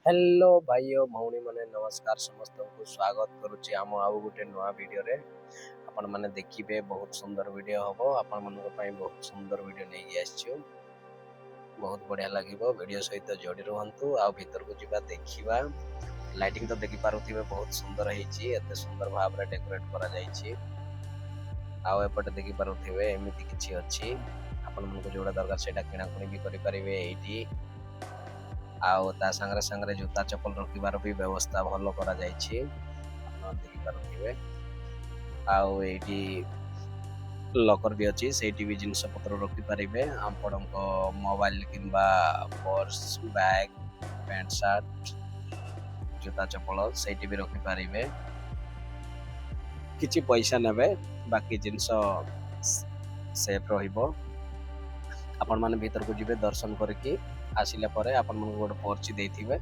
Hello भाइयों भौणी मैंने नमस्कार समस्त को स्वागत करुच्ची आम आउ गोटे नुआ वीडियो रे आपण माने देखिबे बहुत सुंदर वीडियो हबो आपण मनक पई बहुत सुंदर वीडियो नै आछियो बहुत बढ़िया लागिबो वीडियो सहित जोड़ी रहंतु आ भीतर को जिबा देखिबा लाइटिंग तो देखि पारुथिबे बहुत सुंदर हेची एते सुंदर भाव रे डेकोरेट करा जाईची आ एपटे देखि पारुथिबे एमिति किछि अछि आपण मनक जोड़ा दरकार सेटा किना कुनी भी करि परिबे एठी आउ ता संगरे संगरे जूता चप्पल रखिबार भी व्यवस्था भलो करा जायछि आपण देखि पारुथिबे आउ एठी लॉकर भी अछि सेठी भी जिंस पत्र रखि परिबे आपणको मोबाइल किंबा पर्स बैग पैंट शर्ट जूता चप्पल सेठी भी रखि परिबे किछि पैसा नेबे बाकी जिंस सेफ रहिबो आपण माने भीतर को जिबे दर्शन करके आसिला परे आपण मन गोड पर्ची देथिबे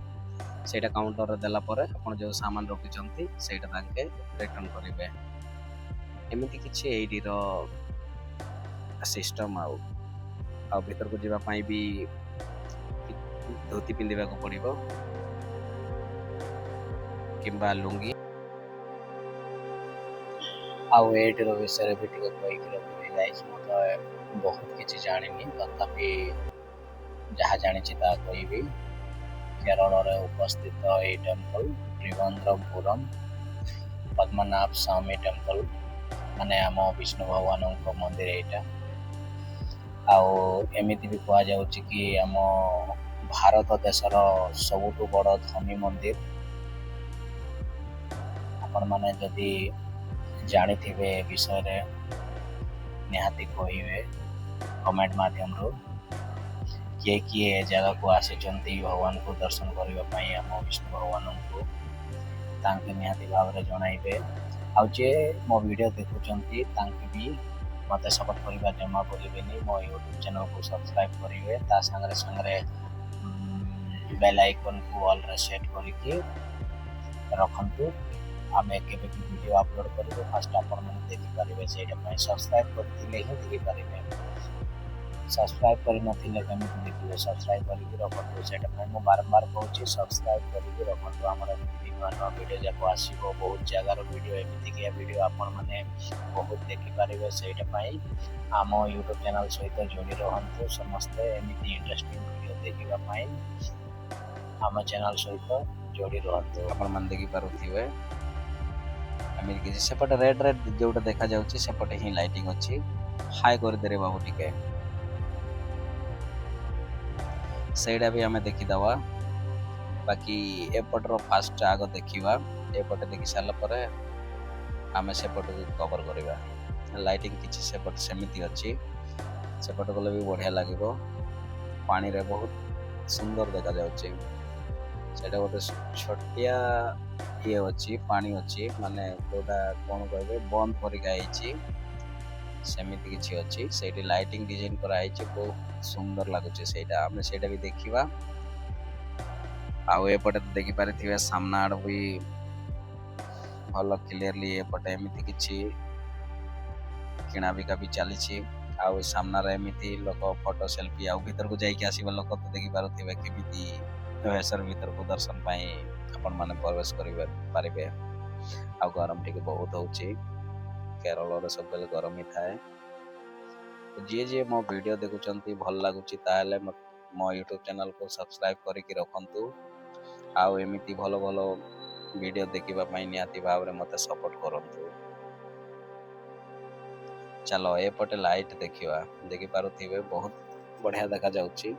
सेटा काउंटर रे देला परे आपण जो सामान रखि चंती सेटा तांके रिटर्न करिवे एमिति किछि एडी रो सिस्टम आ भीतर को जिबा पई भी धोती पिंदिबा को पड़िबो किंबा लुंगी आउ एडी रो विषय भी टिके कहि कि रखि गाइस मत बहुत किछि जानिनी तथापि जहाँ जानी ता कहिबी केरल रे उपस्थित ए टेम्पल त्रिवेंद्रपुरम पद्मनाभ स्वामी टेम्पल माने आम विष्णु भगवान को मंदिर एटा आउ एमिति भी कहा जाउची कि आम भारत देशर सबुठु बड़ धनी मंदिर आपण माने जदि जानी थिबे विषय रे निहाती कहिबे कमेंट माध्यम रो किए किए जगह को आसी भगवान को दर्शन करने आम विष्णु भगवान को तांके निहाती भाव में जनइबे आउ जे मो वीडियो देखुचंती तांके भी मते सपोर्ट करबा जमा बोलिबेनी मो यूट्यूब चैनल को सब्सक्राइब करिवे ता संगरे संगरे बेल आइकन को ऑल रे सेट करके रखंतु आमे केबे भी वीडियो अपलोड करबो फास्ट आपण मन देखि परिबे सेटा पई सब्सक्राइब करथिले ही देखि परिबे सब्सक्राइब करी नथिले केमिति देखिबे सब्सक्राइब करिक रखंतु सेटा पई मो बारंबार कहूची सब्सक्राइब करिक रखंतु हमर एमिति नुआ वीडियो जाको आसीबो बहुत जगार वीडियो एमिति के वीडियो आपण माने बहुत देखि परिबे सेटा पई आम यूट्यूब चैनल सहित जोड़ी रहंतु समस्त एमिति इंटरेस्टिंग वीडियो देखिबा पई आम चैनल सहित जोड़ी रहंतु आपण मन देखि पारुथिबे आमिर के सेपटे रेड रेड जोटा देखा जाउची सेपटे ही लाइटिंग अछि हाई कर दे रे बाबू टिके सेटा भी हमें देखी दवा बाकी एपट रो फास्ट आग देखिबा एपटे देखि साला परे हमें सेपट को कवर करिबा लाइटिंग किछि सेपट सेमिति अछि सेपट गले भी बढ़िया लागिबो पानी रे बहुत सुंदर देखा जाउची सेटा गोटे छोटिया ये अच्छी पानी अच्छी माने कोडा कोन कहबे बंद परिका आइची सेमिति किछि अछि सेठी लाइटिंग डिजाइन करा आइची बहुत सुंदर लागुची सेटा हमें सेटा भी देखिबा आउ एपटे देखि पारिथिबे सामना आड़ भी भलो क्लियरली एपटे एमिति किछि किना बिका भी चलीछि आउ सामना रे एमिति लोक फोटो सेल्फी आउ भीतर को जाई के आसीबा लोक तो देखि पारुथिबे केमिति वेसर भीतर को दर्शन पाई आपण माने प्रवेश करिवे पारिबे आ गरम टिके बहुत होउची केरल रे सब बेले गरम ही थाए जे जे मो वीडियो देखुचंती भल लागुची ताले मो यूट्यूब चैनल को सब्सक्राइब करिक रखंतु आउ एमिति भलो भलो वीडियो देखिबा पई नियाती भाव रे मते सपोर्ट करंतु चलो एपटे लाइट देखिबा देखि पारुथिबे बहुत बढ़िया देखा जाउची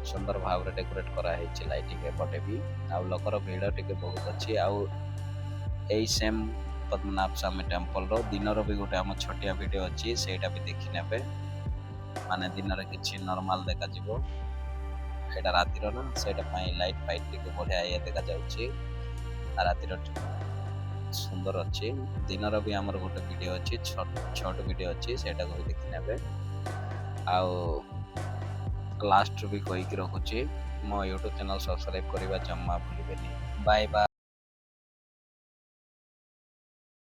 सुंदर भाव रे डेकोरेट करा है लाइटिंग एपटे भी आउ लोकर भीड़ टिके बहुत अच्छी आउ एई सेम पद्मनाभ स्वामी टेम्पल रो दिन रो भी गोटे हम छोटिया वीडियो अच्छी सेटा भी देखि नेबे माने दिन रे किछि नॉर्मल देखा जिवो एटा राती रो ना सेटा पई लाइट फाइट टिके बढ़िया ये देखा जाउची आ राती रो सुंदर अच्छी दिन रो भी हमर गोटे वीडियो अच्छी छोट वीडियो अच्छी सेटा को भी देखि नेबे आउ लास्ट भी कही रखुची मो यूट्यूब चैनल सब्सक्राइब करबा जम्मा भूलिबेनी बाय बाय।